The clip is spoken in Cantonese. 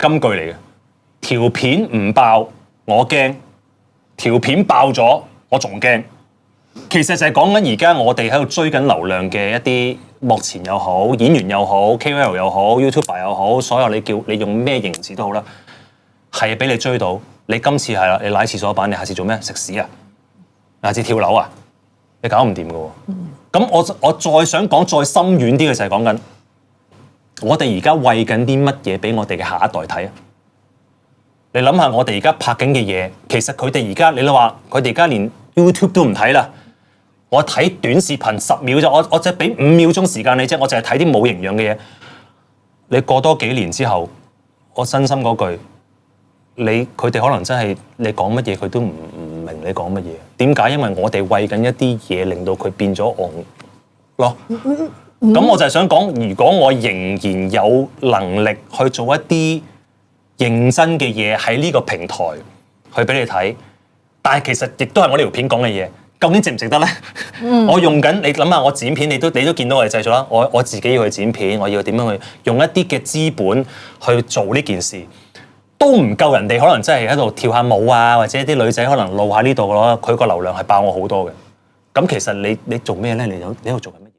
金句嚟嘅。條片唔爆我驚，條片爆咗我仲驚。其實就係講緊而家我哋喺度追緊流量嘅一啲幕前又好，演員又好，KOL 又好，YouTuber 又好，所有你用咩形詞都好啦，係俾你追到。你今次係啦，你瀨廁所板，你下次做咩？食屎啊！下次跳樓啊！你搞唔掂㗎喎。咁我再想講再深遠啲嘅就係講緊，我哋而家餵緊啲乜嘢俾我哋嘅下一代睇啊？你諗下，我哋而家拍緊嘅嘢，其實佢哋而家你話佢哋而家連 YouTube 都唔睇啦。我睇短視頻10秒啫，我淨係俾5秒鐘時間你啫，我淨係睇啲冇營養嘅嘢。你過多幾年之後，我真心嗰句，佢哋可能真係你講乜嘢佢都唔明你講乜嘢。點解？因為我哋餵緊一啲嘢，令到佢變咗戇咯。咁我就係想講，如果我仍然有能力去做一啲認真嘅嘢喺呢個平台去俾你睇，但係其實亦都係我呢條片講嘅嘢。究竟值唔值得咧？我用緊，你諗下，我剪片，你都見到我哋製作啦。我自己要去剪片，我要點樣去用一啲嘅資本去做呢件事，都唔夠人哋可能真係喺度跳下舞啊，或者啲女仔可能露下呢度咯。佢個流量係爆我好多嘅。咁其實你做咩咧？你喺度做緊乜嘢？